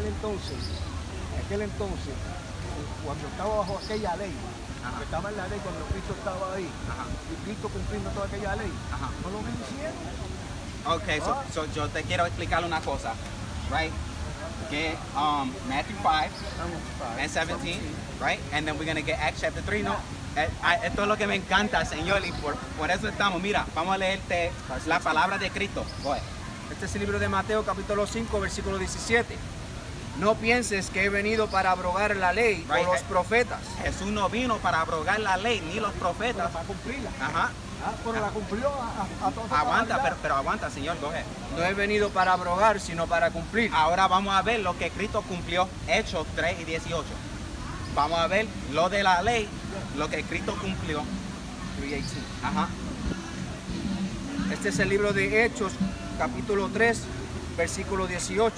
aquel entonces, cuando estaba bajo aquella ley, que estaba en la ley cuando Cristo estaba ahí, y Cristo cumpliendo toda aquella ley, no lo vencieron. Okay, so yo te quiero explicar una cosa, right? Get Matthew 5 and 17, right? And then we're going to get Acts chapter 3, ¿no? Esto es lo que me encanta, Señor, y por eso estamos. Mira, vamos a leerte la palabra de Cristo. Go ahead. Este es el libro de Mateo, capítulo 5, versículo 17. No pienses que he venido para abrogar la ley o los profetas. Jesús no vino para abrogar la ley ni los profetas. Para cumplirla. Ajá. Pero la cumplió a todos. Aguanta, pero aguanta, Señor, go ahead. No he venido para abrogar, sino para cumplir. Ahora vamos a ver lo que Cristo cumplió, Hechos 3 y 18. Vamos a ver lo de la ley, lo que Cristo cumplió. 3:18. Ajá. Este es el libro de Hechos, capítulo 3, versículo 18.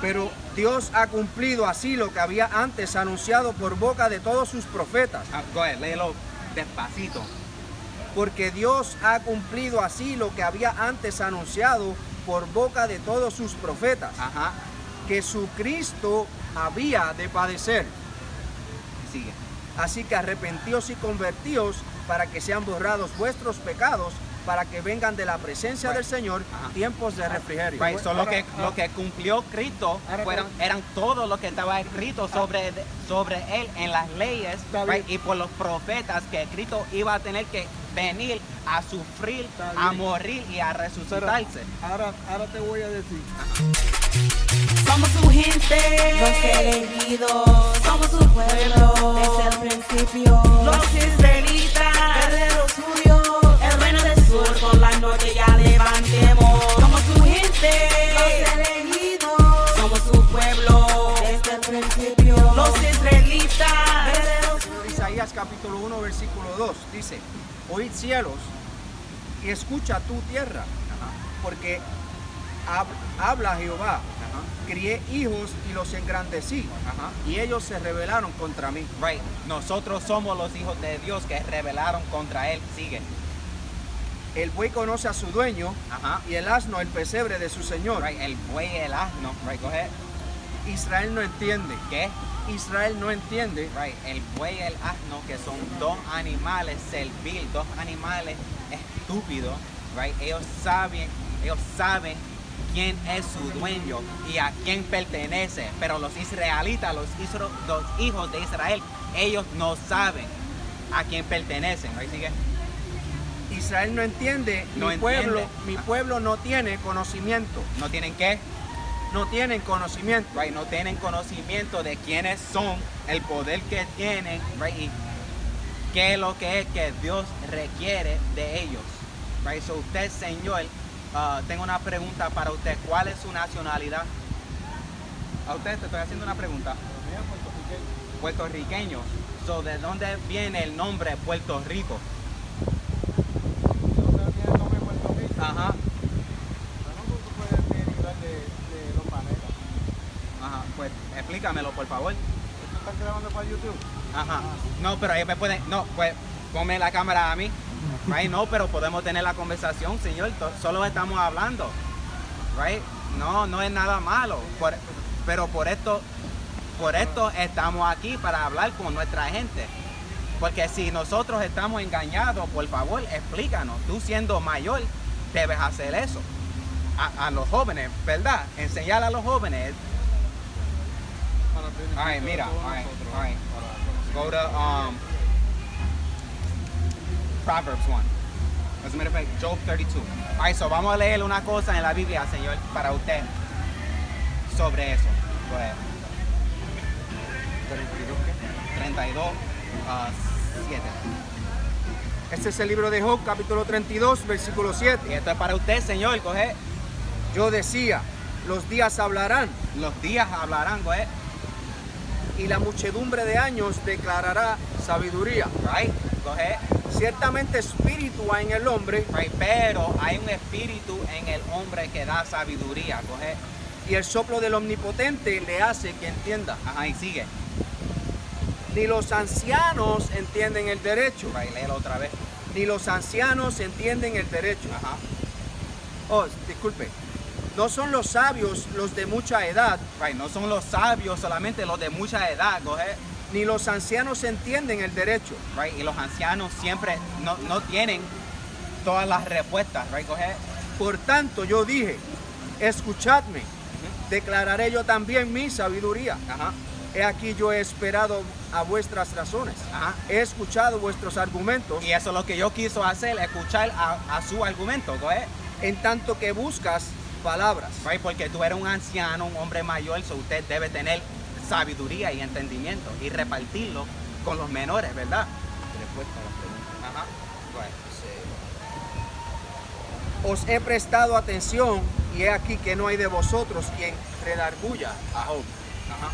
Pero Dios ha cumplido así lo que había antes anunciado por boca de todos sus profetas. Go ahead, léelo despacito. Porque Dios ha cumplido así lo que había antes anunciado por boca de todos sus profetas. Ajá. Que su Cristo había de padecer. Sigue. Así que arrepentíos y convertíos para que sean borrados vuestros pecados, para que vengan de la presencia del Señor tiempos de refrigerio. Right. So lo que cumplió Cristo eran todo lo que estaba escrito sobre él en las leyes, right? Y por los profetas, que Cristo iba a tener que venir a sufrir, a morir y a resucitarse. Ahora te voy a decir. Somos su gente, los elegidos, somos su pueblo, desde el principio, los israelitas, guerreros suyos, el reino del sur, por la noche ya levantemos. Somos su gente, los elegidos, somos su pueblo, desde el principio, los israelitas, guerreros suyos. Isaías capítulo 1, versículo 2 dice: Oíd cielos y escucha tu tierra, porque habla Jehová. Crié hijos y los engrandecí, y ellos se rebelaron contra mí. Right. Nosotros somos los hijos de Dios que rebelaron contra él. Sigue. El buey conoce a su dueño, y el asno el pesebre de su señor. Right. El buey y el asno. Right. Go ahead. Israel no entiende. ¿Qué? Israel no entiende. Right. El buey y el asno, que son dos animales serviles, dos animales estúpidos. Right. Ellos saben quién es su dueño y a quién pertenece, pero los israelitas, los hijos de Israel, ellos no saben a quién pertenecen. Right. Sigue. Israel no entiende. Mi pueblo no tiene conocimiento. ¿No tienen qué? No tienen conocimiento. Right. No tienen conocimiento de quiénes son, el poder que tienen, right, y qué es lo que es que Dios requiere de ellos. Right. So usted, Señor, tengo una pregunta para usted. ¿Cuál es su nacionalidad? A usted te estoy haciendo una pregunta. Puertorriqueño. So, ¿de dónde viene el nombre Puerto Rico? ¿Dónde viene el nombre de Puerto Rico? Ajá. Bueno, tú puedes derivar de los planetas. Ajá. Pues explícamelo, por favor. ¿Esto estás grabando para YouTube? Ajá. No, pero ahí me pueden. No, pues ponme la cámara a mí. Right, no, pero podemos tener la conversación, Señor. Solo estamos hablando. Right? No es nada malo. Pero por esto estamos aquí, para hablar con nuestra gente. Porque si nosotros estamos engañados, por favor, explícanos. Tú, siendo mayor, debes hacer eso. A los jóvenes, ¿verdad? Enseñar a los jóvenes. All right, mira. All right. Go to Proverbs 1. As a matter of fact, Job 32. All right, so vamos a leer una cosa en la Biblia, Señor, para usted, sobre eso. Pues, 32, 7. Este es el libro de Job, capítulo 32, versículo 7. Y esto es para usted, Señor, coge. Yo decía, los días hablarán, Los días hablarán, coge. y la muchedumbre de años declarará sabiduría. Right, coge. Ciertamente espíritu hay en el hombre, Right, pero hay un espíritu en el hombre que da sabiduría, coge. y el soplo del Omnipotente le hace que entienda. Ajá, y sigue. Ni los ancianos entienden el derecho, Right, léelo otra vez. ni los ancianos entienden el derecho. Ajá. Oh, disculpe. No son los sabios los de mucha edad, Right, no son los sabios solamente los de mucha edad, go ahead. ni los ancianos entienden el derecho. Right, y los ancianos siempre no tienen todas las respuestas, right, go ahead. Por tanto yo dije, escuchadme, declararé yo también mi sabiduría. Ajá, He aquí yo he esperado a vuestras razones. ajá. He escuchado vuestros argumentos, Y eso es lo que yo quiso hacer, escuchar a su argumento, go ahead. en tanto que buscas palabras. Right, porque tú eres un anciano, un hombre mayor, so usted debe tener sabiduría y entendimiento y repartirlo con los menores, ¿verdad? Respuesta a las preguntas. Ajá. Right. Os he prestado atención y he aquí que no hay de vosotros quien redarguya a Job Ajá.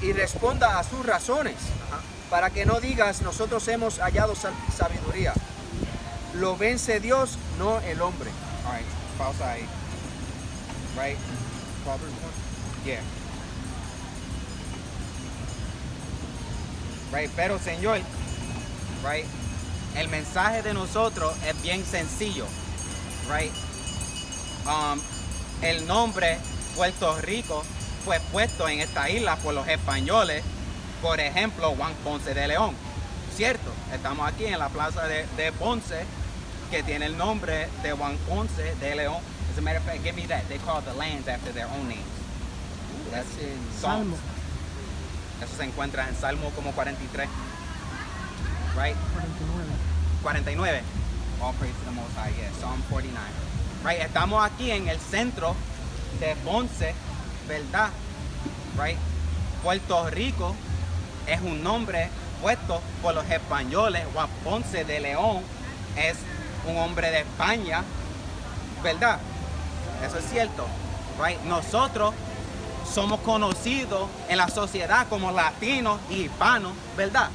y responda a sus razones, Ajá. para que no digas nosotros hemos hallado sabiduría. Lo vence Dios, no el hombre. All right. Pausa ahí. Right. Proverbs 1. Yeah. Right, pero Señor, right, el mensaje de nosotros es bien sencillo, right. El nombre Puerto Rico fue puesto en esta isla por los españoles, por ejemplo, Juan Ponce de León, ¿cierto? Estamos aquí en la plaza de Ponce, que tiene el nombre de Juan Ponce de León. As a matter of fact, give me that. They call the lands after their own names. That's in Psalms. Eso se encuentra en Salmo como 43. Right? 49. All praise to the Most High, yeah. Psalm 49. Right? Estamos aquí en el centro de Ponce, ¿verdad? Right? Puerto Rico es un nombre puesto por los españoles. Juan Ponce de León es un hombre de España, ¿verdad? Eso es cierto. Right? Nosotros somos conocidos en la sociedad como latinos y hispanos, ¿verdad?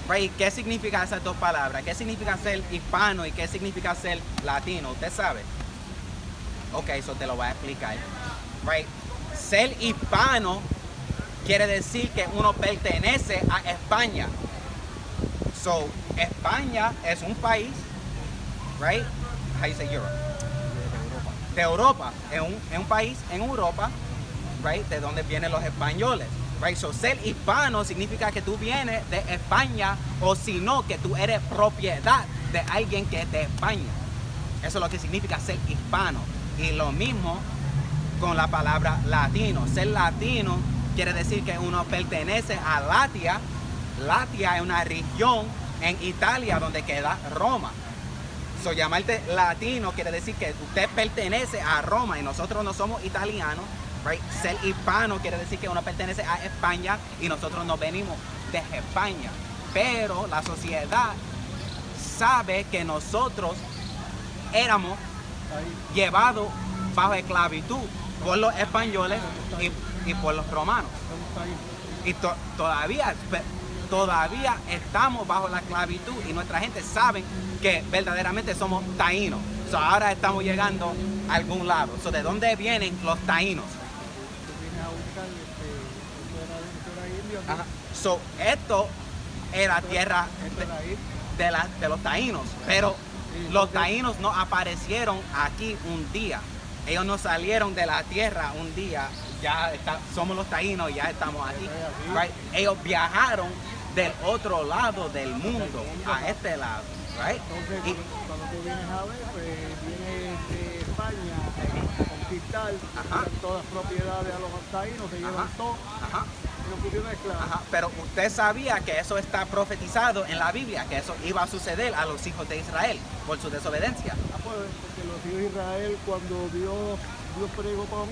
Right? ¿Qué significa esas dos palabras? ¿Qué significa ser hispano y qué significa ser latino? ¿Usted sabe? Ok, eso te lo voy a explicar. Right? Ser hispano quiere decir que uno pertenece a España. So, España es un país, right? How you say Europe? De Europa. Es un país en Europa, right? De donde vienen los españoles. Right? So, ser hispano significa que tú vienes de España o si no, que tú eres propiedad de alguien que es de España. Eso es lo que significa ser hispano. Y lo mismo con la palabra latino. Ser latino quiere decir que uno pertenece a Latia. Latia es una región en Italia donde queda Roma. So, llamarte latino quiere decir que usted pertenece a Roma y nosotros no somos italianos. Right? Ser hispano quiere decir que uno pertenece a España y nosotros no venimos de España. Pero la sociedad sabe que nosotros éramos llevados bajo esclavitud por los españoles y por los romanos. Y todavía estamos bajo la esclavitud y nuestra gente sabe que verdaderamente somos taínos. So, ahora estamos llegando a algún lado. So, ¿de dónde vienen los taínos? Ajá. So, esto era tierra de los taínos, pero los taínos no aparecieron aquí un día. Ellos no salieron de la tierra un día, somos los taínos y ya estamos aquí. Right? Ellos viajaron del otro lado del mundo a este lado. Right? Entonces, cuando tú vienes a ver, pues vienes de España a conquistar todas las propiedades a los taínos, se llevan todo Ajá. y los pusieron esclavos. Ajá, pero usted sabía que eso está profetizado en la Biblia, que eso iba a suceder a los hijos de Israel por su desobediencia. Pues, porque los hijos de Israel, cuando Dios bregó con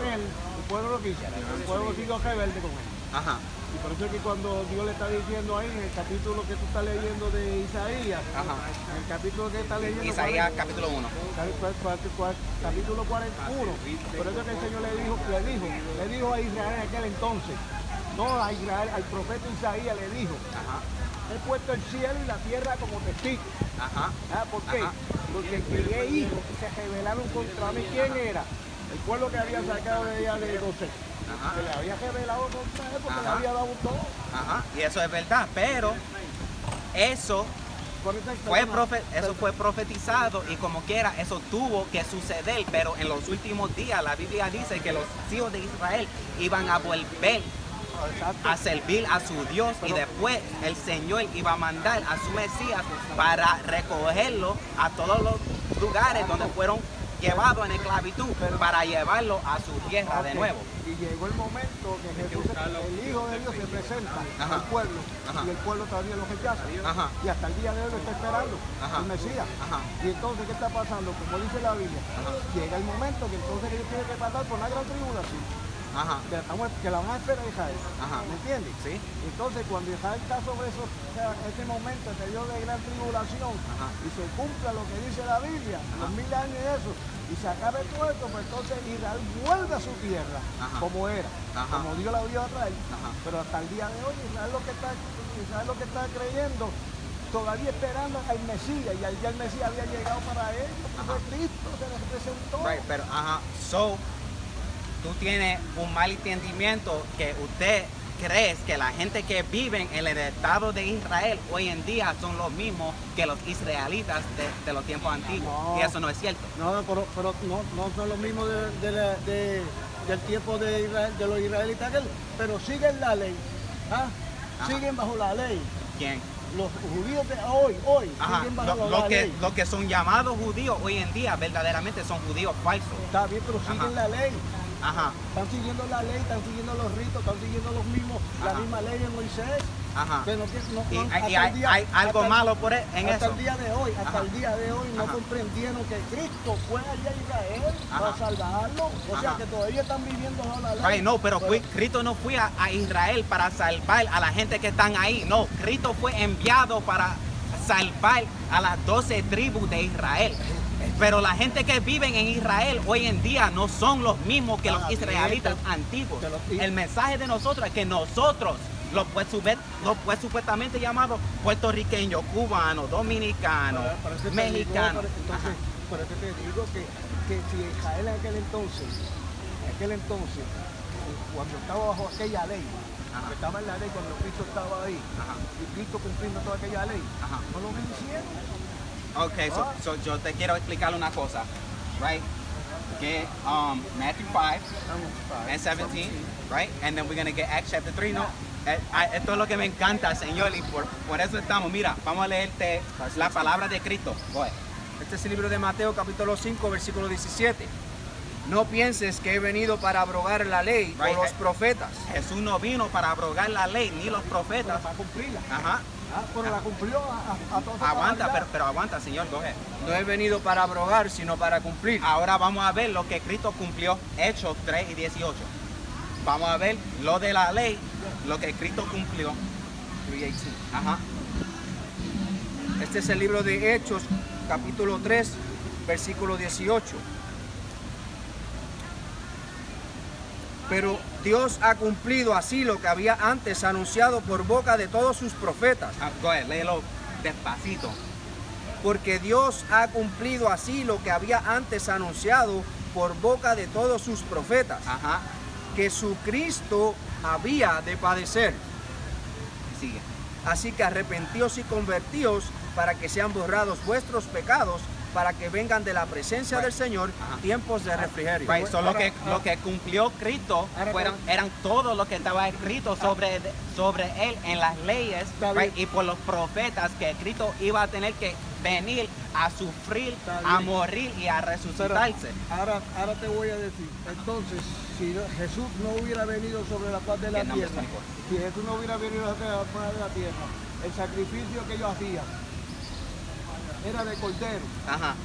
él, el pueblo lo quiso, el pueblo siguió rebelde con él. Ajá. Y por eso es que cuando Dios le está diciendo ahí, en el capítulo que tú estás leyendo de Isaías, Ajá. en el capítulo que estás leyendo, Isaías capítulo 1. capítulo 41, por eso es que el Señor le dijo a Israel en aquel entonces, no a Israel, al profeta Isaías le dijo, Ajá. he puesto el cielo y la tierra como testigos. Ajá. ¿Por qué? Ajá. Porque crié hijos que se rebelaron contra mí. ¿Quién era? El pueblo que había sacado de ella de Gosén. Ajá. Que le había revelado contra él porque le Ajá. había dado todo. Ajá. Y eso es verdad, pero eso Eso fue profetizado y como quiera, eso tuvo que suceder, pero en los últimos días la Biblia dice que los hijos de Israel iban a volver Exacto. a servir a su Dios y después el Señor iba a mandar a su Mesías para recogerlo a todos los lugares donde fueron llevados en esclavitud para llevarlo a su tierra de Ok. nuevo. Y llegó el momento que Jesús, el Hijo de Dios, se presenta Ajá. al pueblo Ajá. y el pueblo todavía lo rechaza. Ajá. Y hasta el día de hoy lo está esperando, Ajá. el Mesías. Ajá. Y entonces, ¿qué está pasando? Como dice la Biblia, llega el momento que entonces ellos tienen que pasar por una gran tribulación, Ajá. que la van a esperar a Israel. Ajá. ¿Me entiendes? Sí. Entonces, cuando Israel está sobre eso, o sea, ese momento, en periodo de gran tribulación, Ajá. y se cumpla lo que dice la Biblia, los 1000 años y eso, y se acabe todo esto, pues entonces Israel vuelve a su tierra, Ajá. como era, Ajá. como Dios la iba a traer. Ajá. Pero hasta el día de hoy, Israel lo que está creyendo, todavía esperando al Mesías, y ya el Mesías había llegado para ellos, porque Cristo se les presentó. Right, pero so tú tienes un mal entendimiento que usted crees que la gente que vive en el estado de Israel hoy en día son los mismos que los israelitas de los tiempos antiguos. No. Y eso no es cierto. No, pero no son los mismos del tiempo de Israel, de los israelitas, pero siguen la ley. ¿Ah? Ajá. Siguen bajo la ley. ¿Quién? Los judíos de hoy Ajá. siguen bajo Lo la ley. que son llamados judíos hoy en día verdaderamente son judíos falsos. Está bien, pero siguen Ajá. la ley. Ajá. Están siguiendo la ley, están siguiendo los ritos, están siguiendo la Ajá. misma ley de Moisés. Ajá. Pero Y hasta hay el día- hay algo hasta el- malo en hasta eso. el día de hoy, hasta Ajá. el día de hoy no Ajá. comprendieron que Cristo fue allá a Israel para Ajá. salvarlo. O sea Ajá. que todavía están viviendo bajo la ley. Right, no, pero Cristo no fue a Israel para salvar a la gente que están ahí. No, Cristo fue enviado para salvar a las 12 tribus de Israel. Pero la gente que vive en Israel hoy en día no son los mismos que los Está bien, israelitas antiguos. y- El mensaje de nosotros es que nosotros, los pues supuestamente llamados puertorriqueños, cubanos, dominicanos, Por eso te mexicanos. digo, entonces, por eso te digo que si Israel en aquel entonces, cuando estaba bajo aquella ley, Ajá. que estaba en la ley, cuando Cristo estaba ahí, Ajá. y Cristo cumpliendo toda aquella ley, Ajá. no lo hicieron. Okay, so yo te quiero explicar una cosa, right? Get Matthew 5 and 17, right? And then we're going to get Acts chapter 3, ¿no? Esto es lo que me encanta, Señor, y por eso estamos. Mira, vamos a leerte la palabra de Cristo. Go ahead. Este es el libro de Mateo capítulo 5 versículo 17. No pienses que he venido para abrogar la ley Right. o los profetas. Jesús no vino para abrogar la ley ni los Pero profetas. para cumplirla. Ajá. Pero la cumplió a todos. Aguanta, pero aguanta, Señor, go ahead. No he venido para abrogar, sino para cumplir. Ahora vamos a ver lo que Cristo cumplió, Hechos 3 y 18. Vamos a ver lo de la ley, lo que Cristo cumplió. 3:18. Ajá. Este es el libro de Hechos, capítulo 3, versículo 18. Pero Dios ha cumplido así lo que había antes anunciado por boca de todos sus profetas. Go ahead, léelo despacito. Porque Dios ha cumplido así lo que había antes anunciado por boca de todos sus profetas. Ajá. Que su Cristo había de padecer. Sigue. Así que arrepentíos y convertíos para que sean borrados vuestros pecados, para que vengan de la presencia Right. del Señor Ajá. tiempos de refrigerio. Right, so lo que cumplió Cristo eran todo lo que estaba escrito sobre él en las leyes, Está right, bien. y por los profetas que Cristo iba a tener que venir a sufrir, Está a bien. morir y a Pero resucitarse. ahora te voy a decir, entonces, si Jesús no hubiera venido sobre la faz de la ¿Qué nombre tierra, explicó? si Jesús no hubiera venido sobre la faz de la tierra, el sacrificio que ellos hacían era de cordero, Ajá.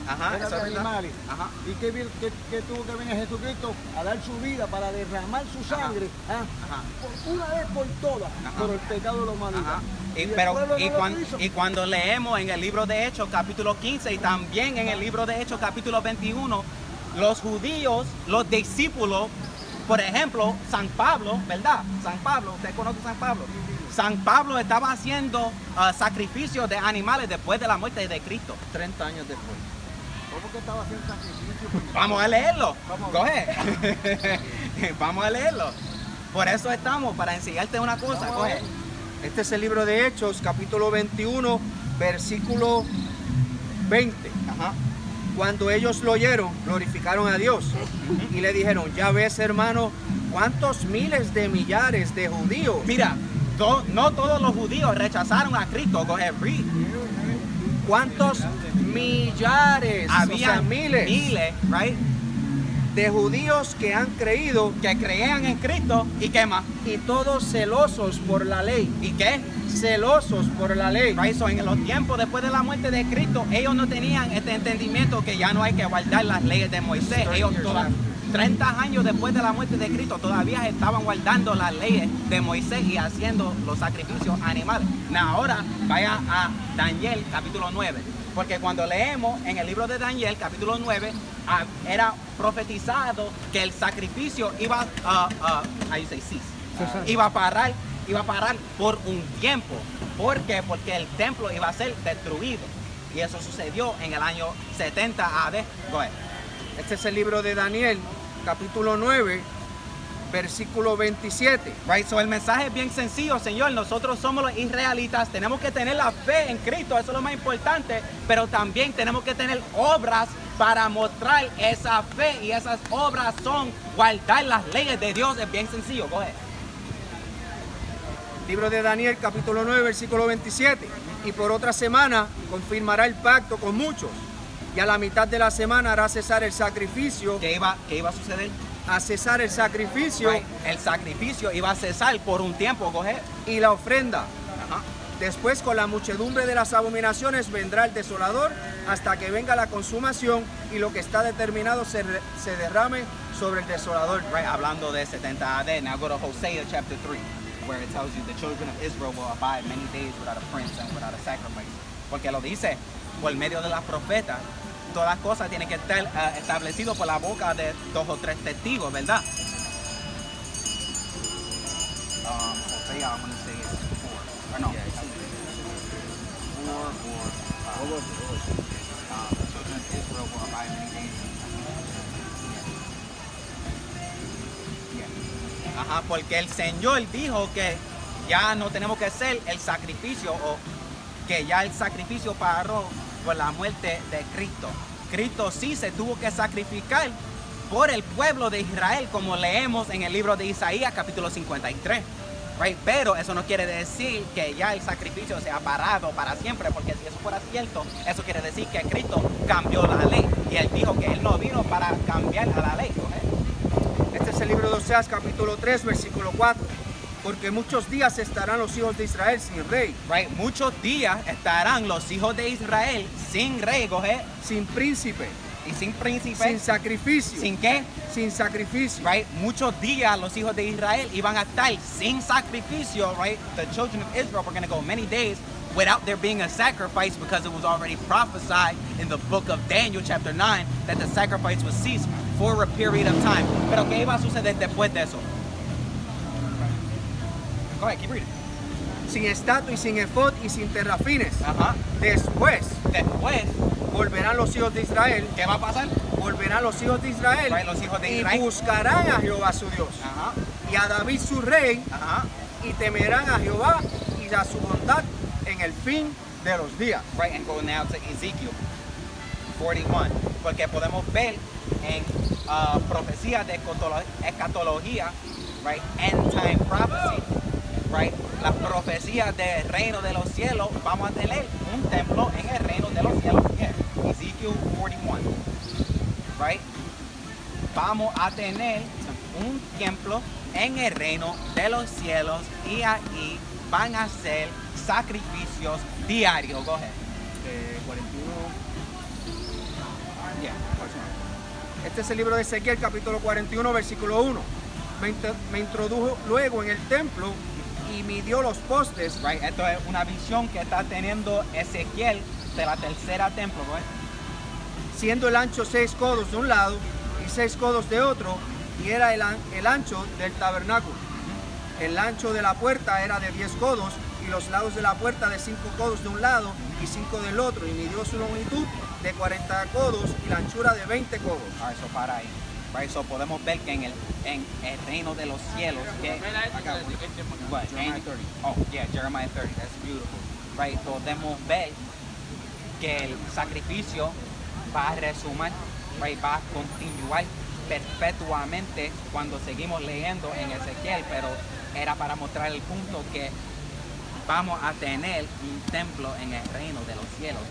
Ajá, era eso de es verdad. animales. Ajá. ¿Y qué tuvo que venir Jesucristo? A dar su vida para derramar su sangre, Ajá. por una vez por todas, por el pecado de la humanidad. Ajá. Y, el pero, pueblo y, no lo cuan- quiso. y cuando leemos en el libro de Hechos capítulo 15 y también en el libro de Hechos capítulo 21, los judíos, los discípulos, por ejemplo, San Pablo, ¿verdad? San Pablo, ¿usted conoce a San Pablo? San Pablo estaba haciendo sacrificios de animales después de la muerte de Cristo. 30 años después. ¿Cómo que estaba haciendo sacrificio? Porque- Vamos a leerlo. Vamos a Coge. Vamos a leerlo. Por eso estamos, para enseñarte una cosa. Vamos a Coge. ver. Este es el libro de Hechos, capítulo 21, versículo 20. Ajá. Cuando ellos lo oyeron, glorificaron a Dios y le dijeron, ya ves, hermano, cuántos miles de millares de judíos. Mira, no todos los judíos rechazaron a Cristo. Go ahead, read. Cuántos millares, o sea, Había miles right, de judíos que han creído que creían en Cristo. ¿Y qué más? y todos celosos por la ley. ¿Y qué? Celosos por la ley. Right, so en los tiempos después de la muerte de Cristo, ellos no tenían este entendimiento que ya no hay que guardar las leyes de Moisés. Ellos 30 años después de la muerte de Cristo todavía estaban guardando las leyes de Moisés y haciendo los sacrificios animales. Ahora vaya a Daniel capítulo 9, porque cuando leemos en el libro de Daniel capítulo 9, era profetizado que el sacrificio iba iba a parar por un tiempo. ¿Por qué? Porque el templo iba a ser destruido. Y eso sucedió en el año 70 AD. Go ahead. Este es el libro de Daniel, capítulo 9, versículo 27. Right, so el mensaje es bien sencillo, Señor. Nosotros somos los israelitas, tenemos que tener la fe en Cristo, eso es lo más importante, pero también tenemos que tener obras para mostrar esa fe, y esas obras son guardar las leyes de Dios. Es bien sencillo. Go ahead. Libro de Daniel, capítulo 9, versículo 27. Y por otra semana confirmará el pacto con muchos, y a la mitad de la semana hará cesar el sacrificio. ¿Qué iba a suceder? A cesar el sacrificio. Right, el sacrificio iba a cesar por un tiempo. Go ahead. Y la ofrenda. Ajá. Después, con la muchedumbre de las abominaciones, vendrá el desolador hasta que venga la consumación y lo que está determinado se derrame sobre el desolador. Right, hablando de 70 AD, now go to Hosea chapter 3, where it tells you the children of Israel will abide many days without a prince and without a sacrifice. Porque lo dice por medio de las profetas, todas las cosas tienen que estar establecidas por la boca de 2 o 3 testigos, ¿verdad? Hosea, I'm going to say it's 4. Or no, 4 or 5. The children of Israel will abide many days. Yeah. Ajá, porque el Señor dijo que ya no tenemos que hacer el sacrificio, o que ya el sacrificio paró por la muerte de Cristo. Cristo sí se tuvo que sacrificar por el pueblo de Israel, como leemos en el libro de Isaías capítulo 53. Right? Pero eso no quiere decir que ya el sacrificio se ha parado para siempre, porque si eso fuera cierto, eso quiere decir que Cristo cambió la ley, y Él dijo que Él no vino para cambiar a la ley. Este es el libro de Oseas, capítulo 3, versículo 4. Porque muchos días estarán los hijos de Israel sin rey. Right? Muchos días estarán los hijos de Israel sin rey, go ahead. Sin príncipe. Y sin príncipe. Sin sacrificio. ¿Sin qué? Sin sacrificio. Right? Muchos días los hijos de Israel iban a estar sin sacrificio, right? The children of Israel were going to go many days without there being a sacrifice, because it was already prophesied in the book of Daniel chapter 9 that the sacrifice would cease for a period of time. Pero ¿qué iba a suceder después de eso? Go ahead, keep reading. Sin estatua y sin efod y sin terrafines. Ajá. Después Después, volverán los hijos de Israel. ¿qué va a pasar? Volverán los hijos de Israel. Right, los hijos de y Israel. buscarán a Jehová su Dios. Ajá. Y a David su rey. Ajá. Y temerán a Jehová y a su bondad en el fin de los días. Right, and go now to Ezekiel 41, porque podemos ver en profecías de escatología, right, end time prophecy, right, las profecías del reino de los cielos. Vamos a tener un templo en el reino de los cielos. Yeah. Ezekiel 41, right, vamos a tener un templo en el reino de los cielos, y ahí van a ser sacrificios diarios. Go ahead. 41. Yeah. Este es el libro de Ezequiel, capítulo 41, versículo 1. Me introdujo luego en el templo y midió los postes. Right, esto es una visión que está teniendo Ezequiel de la tercera templo, right? Siendo el ancho 6 codos de un lado y 6 codos de otro, y era el ancho del tabernáculo. El ancho de la puerta era de 10 codos, y los lados de la puerta de 5 codos de un lado y 5 del otro, y midió su longitud de 40 codos y la anchura de 20 codos. All right, so para ahí. Right, so podemos ver que en el reino de los cielos, que, Jeremiah 30. oh yeah, Jeremiah 30, that's beautiful. right, podemos ver que el sacrificio va a resumir, right, va a continuar perpetuamente cuando seguimos leyendo en Ezequiel, pero era para mostrar el punto que vamos a tener un templo en el reino de los cielos.